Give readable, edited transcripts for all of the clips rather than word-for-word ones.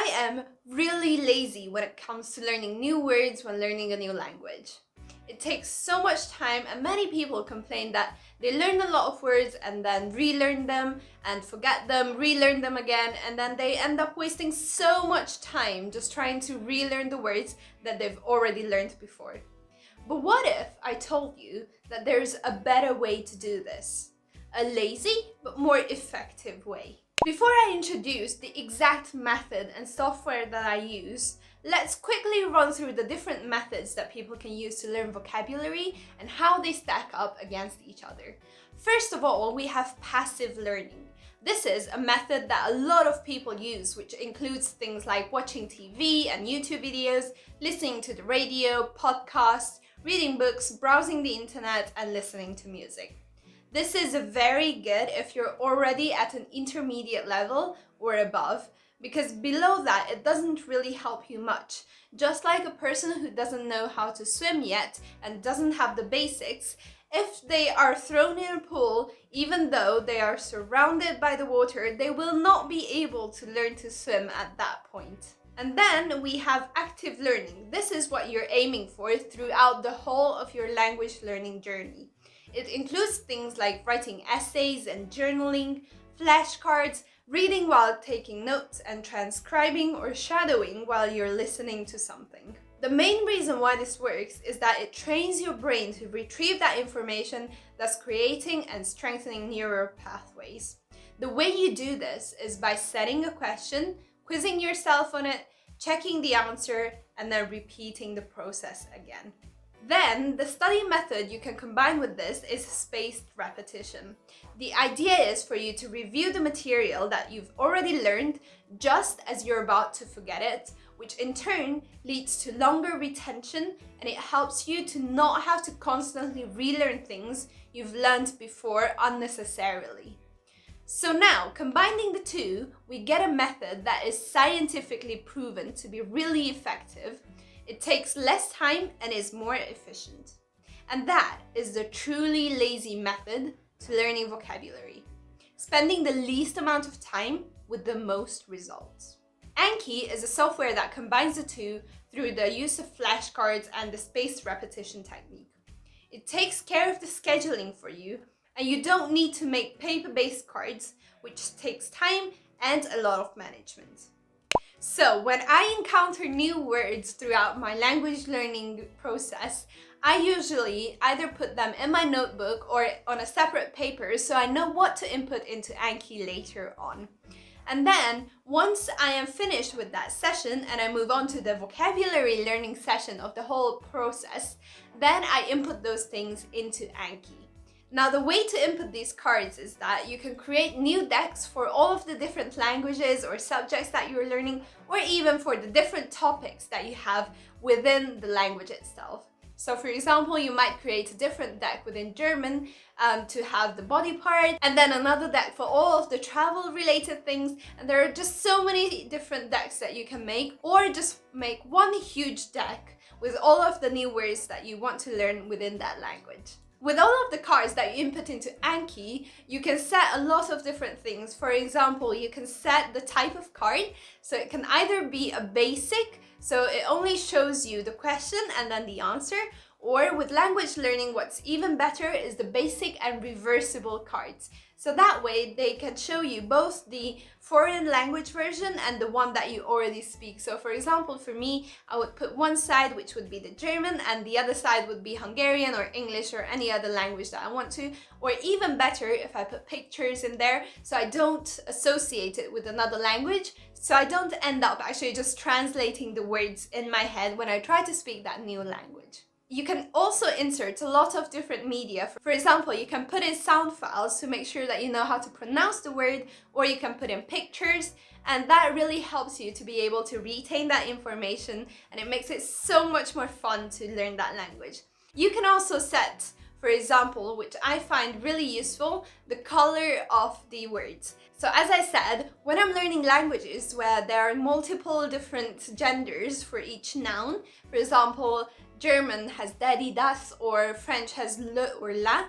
I am really lazy when it comes to learning new words when learning a new language. It takes so much time, and many people complain that they learn a lot of words and then relearn them and forget them, relearn them again, and then they end up wasting so much time just trying to relearn the words that they've already learned before. But what if I told you that there's a better way to do this? A lazy but more effective way. Before I introduce the exact method and software that I use, let's quickly run through the different methods that people can use to learn vocabulary and how they stack up against each other. First of all, we have passive learning. This is a method that a lot of people use, which includes things like watching TV and YouTube videos, listening to the radio, podcasts, reading books, browsing the internet, and listening to music. This is very good if you're already at an intermediate level or above, because below that it doesn't really help you much. Just like a person who doesn't know how to swim yet and doesn't have the basics, if they are thrown in a pool, even though they are surrounded by the water, they will not be able to learn to swim at that point. And then we have active learning. This is what you're aiming for throughout the whole of your language learning journey. It includes things like writing essays and journaling, flashcards, reading while taking notes, and transcribing or shadowing while you're listening to something. The main reason why this works is that it trains your brain to retrieve that information, thus creating and strengthening neural pathways. The way you do this is by setting a question, quizzing yourself on it, checking the answer, and then repeating the process again. Then, the study method you can combine with this is spaced repetition. The idea is for you to review the material that you've already learned just as you're about to forget it, which in turn leads to longer retention, and it helps you to not have to constantly relearn things you've learned before unnecessarily. So now, combining the two, we get a method that is scientifically proven to be really effective. It takes less time and is more efficient. And that is the truly lazy method to learning vocabulary. Spending the least amount of time with the most results. Anki is a software that combines the two through the use of flashcards and the spaced repetition technique. It takes care of the scheduling for you, and you don't need to make paper-based cards, which takes time and a lot of management. So when I encounter new words throughout my language learning process, I usually either put them in my notebook or on a separate paper so I know what to input into Anki later on. And then, once I am finished with that session and I move on to the vocabulary learning session of the whole process, then I input those things into Anki. Now, the way to input these cards is that you can create new decks for all of the different languages or subjects that you're learning, or even for the different topics that you have within the language itself. So for example, you might create a different deck within German to have the body part, and then another deck for all of the travel related things. And there are just so many different decks that you can make, or just make one huge deck with all of the new words that you want to learn within that language. With all of the cards that you input into Anki, you can set a lot of different things. For example, you can set the type of card, so it can either be a basic, so it only shows you the question and then the answer, or with language learning, what's even better is the basic and reversible cards. So that way they can show you both the foreign language version and the one that you already speak. So for example, for me, I would put one side, which would be the German, and the other side would be Hungarian or English or any other language that I want to. Or even better, if I put pictures in there, so I don't associate it with another language, so I don't end up actually just translating the words in my head when I try to speak that new language. You can also insert a lot of different media. For example, you can put in sound files to make sure that you know how to pronounce the word, or you can put in pictures, and that really helps you to be able to retain that information, and it makes it so much more fun to learn that language. You can also set, for example, which I find really useful, the color of the words. So as I said, when I'm learning languages where there are multiple different genders for each noun, for example, German has daddy, das, or French has le or la,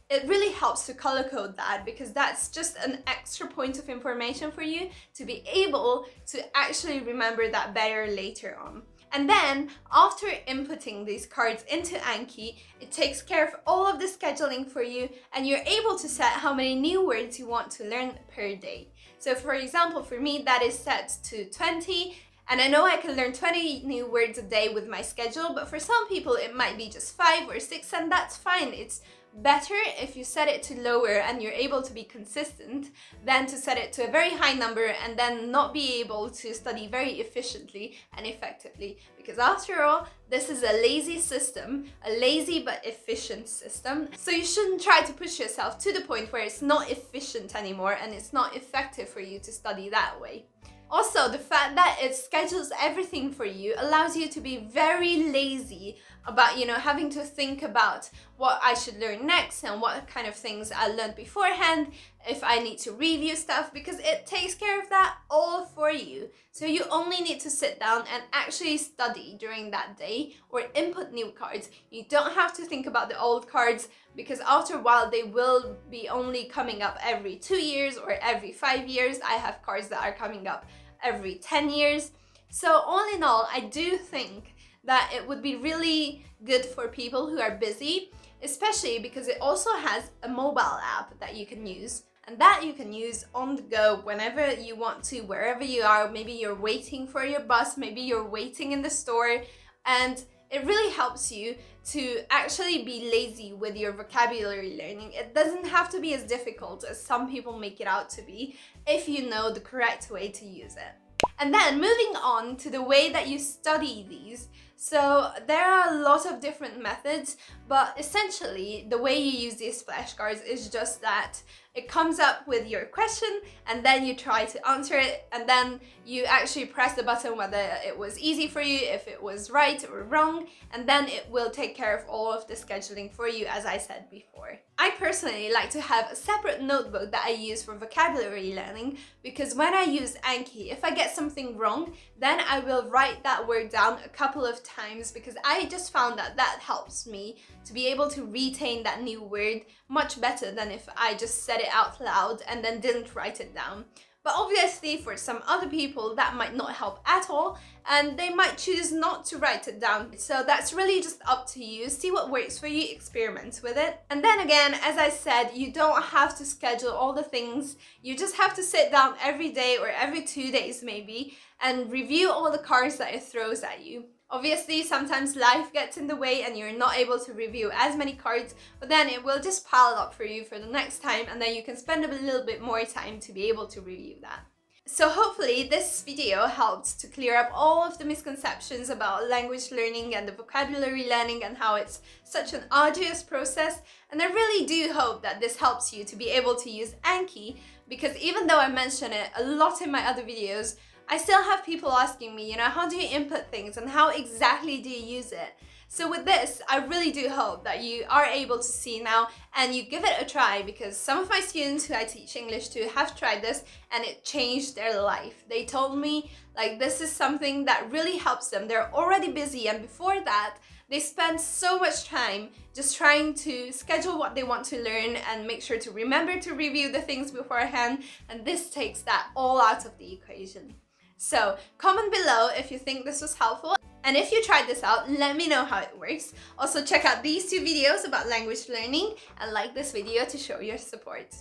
it really helps to color code that, because that's just an extra point of information for you to be able to actually remember that better later on. And then after inputting these cards into Anki, it takes care of all of the scheduling for you, and you're able to set how many new words you want to learn per day. So for example, for me, that is set to 20. And I know I can learn 20 new words a day with my schedule, but for some people it might be just 5 or 6, and that's fine. It's better if you set it to lower and you're able to be consistent than to set it to a very high number and then not be able to study very efficiently and effectively. Because after all, this is a lazy system, a lazy but efficient system. So you shouldn't try to push yourself to the point where it's not efficient anymore and it's not effective for you to study that way. Also, the fact that it schedules everything for you allows you to be very lazy about, having to think about what I should learn next and what kind of things I learned beforehand, if I need to review stuff, because it takes care of that all for you. So you only need to sit down and actually study during that day or input new cards. You don't have to think about the old cards, because after a while they will be only coming up every 2 years or every 5 years. I have cards that are coming up every 10 years. So all in all, I do think that it would be really good for people who are busy, especially because it also has a mobile app that you can use, and that you can use on the go whenever you want to, wherever you are. Maybe you're waiting for your bus, maybe you're waiting in the store, and it really helps you to actually be lazy with your vocabulary learning. It doesn't have to be as difficult as some people make it out to be if you know the correct way to use it. And then moving on to the way that you study these. So there are a lot of different methods, but essentially the way you use these flashcards is just that it comes up with your question and then you try to answer it, and then you actually press the button whether it was easy for you, if it was right or wrong, and then it will take care of all of the scheduling for you, as I said before. I personally like to have a separate notebook that I use for vocabulary learning, because when I use Anki, if I get something wrong, then I will write that word down a couple of times, because I just found that that helps me to be able to retain that new word much better than if I just said it out loud and then didn't write it down. But obviously for some other people that might not help at all, and they might choose not to write it down. So that's really just up to you. See what works for you, experiment with it. And then again, as I said, you don't have to schedule all the things. You just have to sit down every day or every 2 days maybe and review all the cards that it throws at you. Obviously, sometimes life gets in the way and you're not able to review as many cards, but then it will just pile up for you for the next time, and then you can spend a little bit more time to be able to review that. So hopefully this video helped to clear up all of the misconceptions about language learning and the vocabulary learning and how it's such an arduous process. And I really do hope that this helps you to be able to use Anki, because even though I mention it a lot in my other videos, I still have people asking me, how do you input things and how exactly do you use it? So with this, I really do hope that you are able to see now and you give it a try, because some of my students who I teach English to have tried this and it changed their life. They told me this is something that really helps them. They're already busy, and before that, they spend so much time just trying to schedule what they want to learn and make sure to remember to review the things beforehand, and this takes that all out of the equation. So comment below if you think this was helpful, and if you tried this out, let me know how it works. Also check out these 2 videos about language learning and like this video to show your support.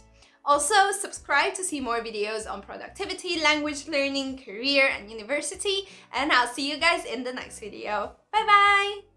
Also subscribe to see more videos on productivity, language learning, career and university, and I'll see you guys in the next video. Bye bye!